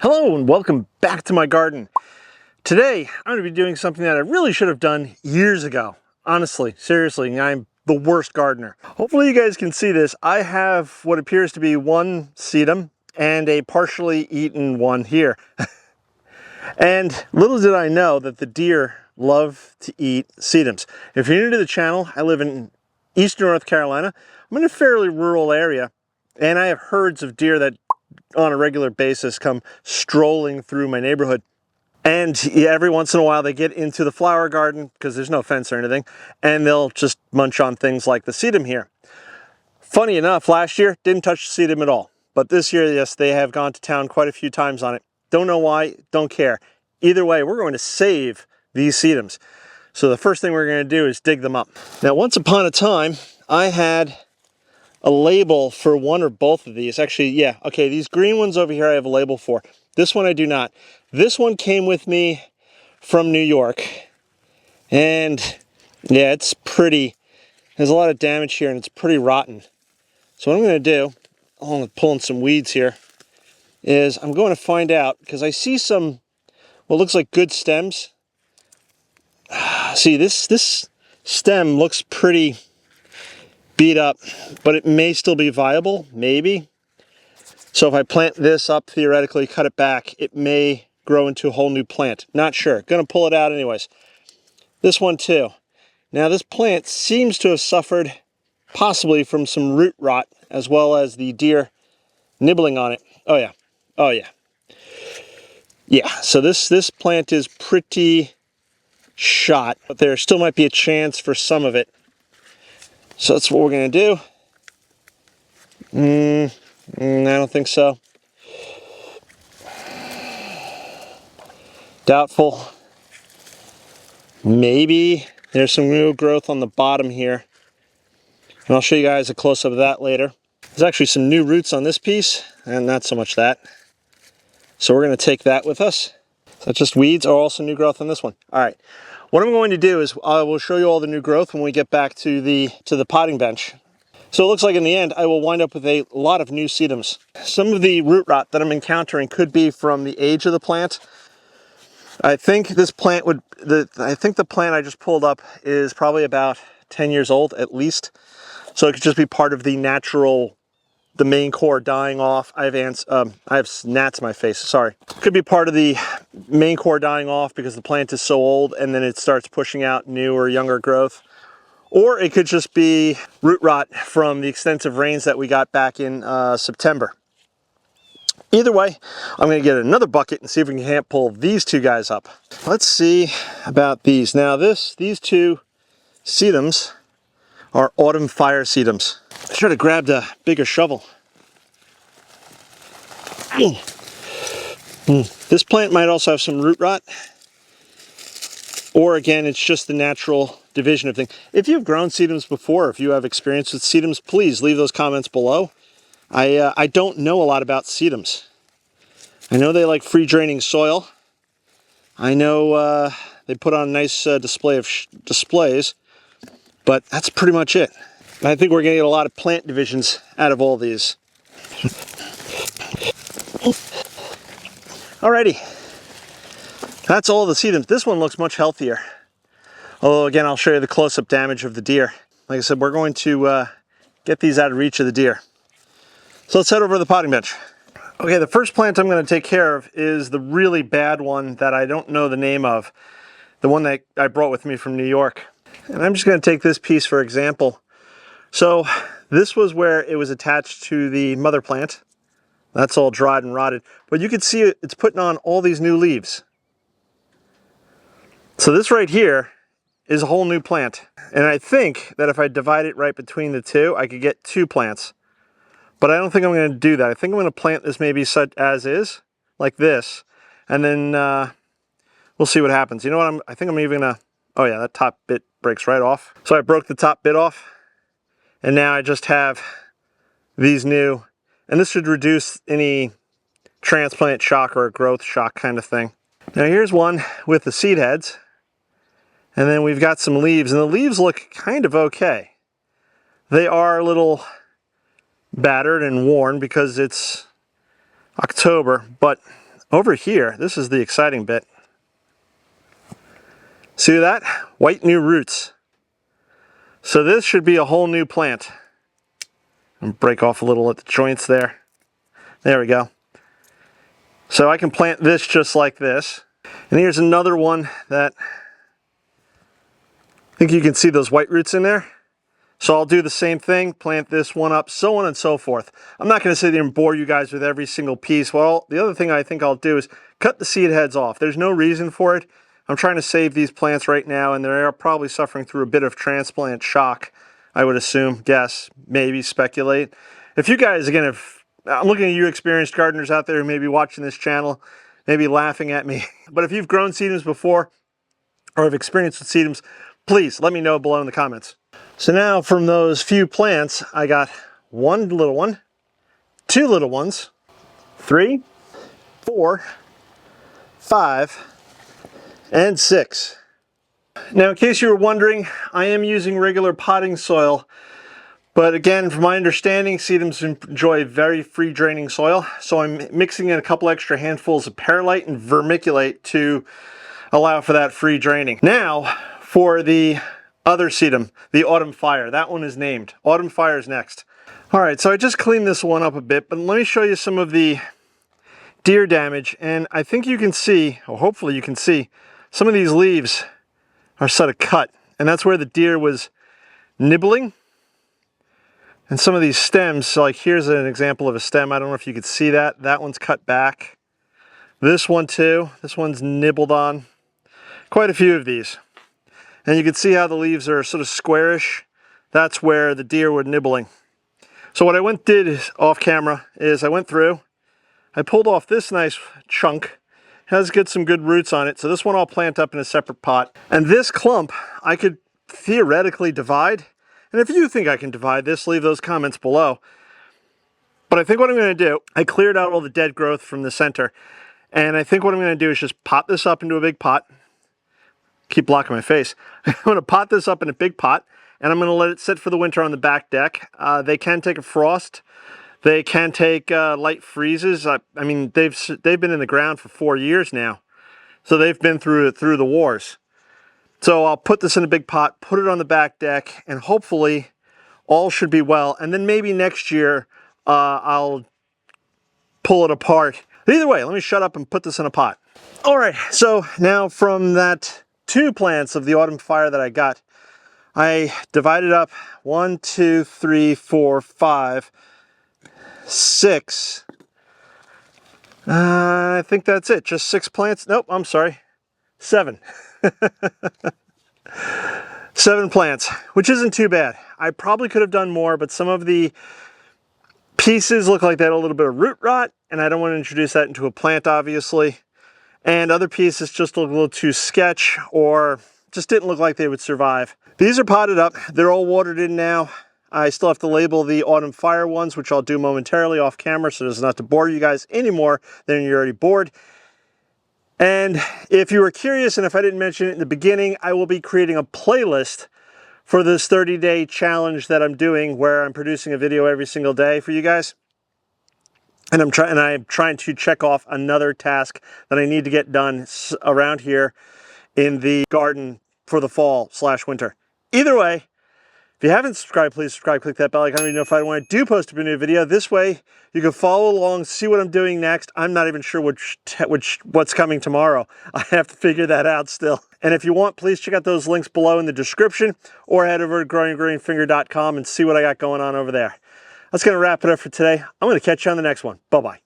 Hello and welcome back to my garden. Today I'm going to be doing something that I really should have done years ago. Honestly, seriously, I'm the worst gardener. Hopefully you guys can see this. I have what appears to be one sedum and a partially eaten one here. And little did I know that the deer love to eat sedums. If you're new to the channel, I live in eastern North Carolina. I'm in a fairly rural area and I have herds of deer that on a regular basis come strolling through my neighborhood. And yeah, every once in a while they get into the flower garden because there's no fence or anything, and they'll just munch on things like the sedum here. Funny enough, last year didn't touch the sedum at all, but this year, yes, they have gone to town quite a few times on it. Don't know why, don't care. Either way, we're going to save these sedums. So the first thing we're going to do is dig them up. Now, once upon a time, I had a label for one or both of these. Actually, yeah, okay, these green ones over here I have a label for. This one I do not. This one came with me from New York. And yeah, it's pretty, there's a lot of damage here and it's pretty rotten. So what I'm going to do, along with pulling some weeds here, is I'm going to find out, because I see some, what looks like good stems. See, this stem looks pretty beat up, but it may still be viable, maybe. So if I plant this up, theoretically, cut it back, it may grow into a whole new plant. Not sure. Gonna pull it out anyways. This one too. Now this plant seems to have suffered possibly from some root rot as well as the deer nibbling on it. Oh yeah. Oh yeah. Yeah, so this plant is pretty shot, but there still might be a chance for some of it. So that's what we're gonna do. I don't think so. Doubtful. Maybe there's some new growth on the bottom here. And I'll show you guys a close-up of that later. There's actually some new roots on this piece, and not so much that. So we're gonna take that with us. Is that just weeds or also new growth on this one? All right. What I'm going to do is I will show you all the new growth when we get back to the potting bench. So it looks like in the end, I will wind up with a lot of new sedums. Some of the root rot that I'm encountering could be from the age of the plant. I think this plant I think the plant I just pulled up is probably about 10 years old at least. So it could just be part of the natural, the main core dying off. I have gnats in my face, sorry. Could be part of the main core dying off because the plant is so old and then it starts pushing out new or younger growth. Or it could just be root rot from the extensive rains that we got back in September. Either way, I'm going to get another bucket and see if we can pull these two guys up. Let's see about these. Now these two sedums are autumn fire sedums. I should have grabbed a bigger shovel. This plant might also have some root rot. Or again, it's just the natural division of things. If you've grown sedums before, if you have experience with sedums, please leave those comments below. I don't know a lot about sedums. I know they like free draining soil. I know they put on a nice display of displays, but that's pretty much it. I think we're gonna get a lot of plant divisions out of all these. Alrighty, that's all the sedums. This one looks much healthier. Although again, I'll show you the close-up damage of the deer. Like I said, we're going to get these out of reach of the deer. So let's head over to the potting bench. Okay, the first plant I'm going to take care of is the really bad one that I don't know the name of. The one that I brought with me from New York. And I'm just going to take this piece for example. So this was where it was attached to the mother plant. That's all dried and rotted. But you can see it's putting on all these new leaves. So this right here is a whole new plant. And I think that if I divide it right between the two, I could get two plants. But I don't think I'm going to do that. I think I'm going to plant this maybe such as is, like this. And then we'll see what happens. You know what, I think I'm even going to, oh yeah, that top bit breaks right off. So I broke the top bit off. And now I just have these new, and this should reduce any transplant shock or a growth shock kind of thing. Now here's one with the seed heads. And then we've got some leaves, and the leaves look kind of okay. They are a little battered and worn because it's October, but over here, this is the exciting bit. See that? White new roots. So this should be a whole new plant. And break off a little at the joints there. There we go. So I can plant this just like this. And here's another one that I think you can see those white roots in there. So I'll do the same thing, plant this one up, so on and so forth. I'm not going to sit there and bore you guys with every single piece. Well, the other thing I think I'll do is cut the seed heads off. There's no reason for it. I'm trying to save these plants right now, and they're probably suffering through a bit of transplant shock, I would assume, guess, maybe, speculate. If you guys, again, I'm looking at you experienced gardeners out there who may be watching this channel, maybe laughing at me. But if you've grown sedums before or have experienced with sedums, please let me know below in the comments. So now from those few plants, I got one little one, two little ones, 3, 4, 5, and 6. Now, in case you were wondering, I am using regular potting soil, but again, from my understanding, sedums enjoy very free draining soil, so I'm mixing in a couple extra handfuls of perlite and vermiculite to allow for that free draining. Now, for the other sedum, the Autumn Fire. That one is named. Autumn Fire is next. All right, so I just cleaned this one up a bit, but let me show you some of the deer damage. And I think you can see, or hopefully you can see, some of these leaves are sort of cut. And that's where the deer was nibbling. And some of these stems, so like here's an example of a stem. I don't know if you could see that. That one's cut back. This one too. This one's nibbled on. Quite a few of these. And you can see how the leaves are sort of squarish. That's where the deer were nibbling. So what I did off camera is I went through, I pulled off this nice chunk. It has some good roots on it. So this one I'll plant up in a separate pot. And this clump I could theoretically divide. And if you think I can divide this, leave those comments below. But I think what I'm going to do, I cleared out all the dead growth from the center. And I think what I'm going to do is just pot this up into a big pot. Keep blocking my face. I'm going to pot this up in a big pot, and I'm going to let it sit for the winter on the back deck. They can take a frost. They can take light freezes. I mean, they've been in the ground for 4 years now, so they've been through the wars. So I'll put this in a big pot, put it on the back deck, and hopefully all should be well. And then maybe next year I'll pull it apart. Either way, let me shut up and put this in a pot. All right, so now from that 2 plants of the Autumn Fire that I got, I divided up 1, 2, 3, 4, 5, 6. I think that's it. Just 6 plants. Nope, I'm sorry. 7. 7 plants, which isn't too bad. I probably could have done more, but some of the pieces look like they had a little bit of root rot, and I don't want to introduce that into a plant, obviously. And other pieces just look a little too sketch, or just didn't look like they would survive. These are potted up. They're all watered in now. I still have to label the Autumn Fire ones, which I'll do momentarily off camera, so as not to bore you guys any more than you're already bored. And if you were curious, and if I didn't mention it in the beginning, I will be creating a playlist for this 30-day challenge that I'm doing, where I'm producing a video every single day for you guys. And I'm trying to check off another task that I need to get done around here in the garden for the fall/winter. Either way, if you haven't subscribed, please subscribe, click that bell icon to be notified when I do post a new video. This way you can follow along, see what I'm doing next. I'm not even sure what's coming tomorrow. I have to figure that out still. And if you want, please check out those links below in the description, or head over to growinggreenfinger.com and see what I got going on over there. That's going to wrap it up for today. I'm going to catch you on the next one. Bye-bye.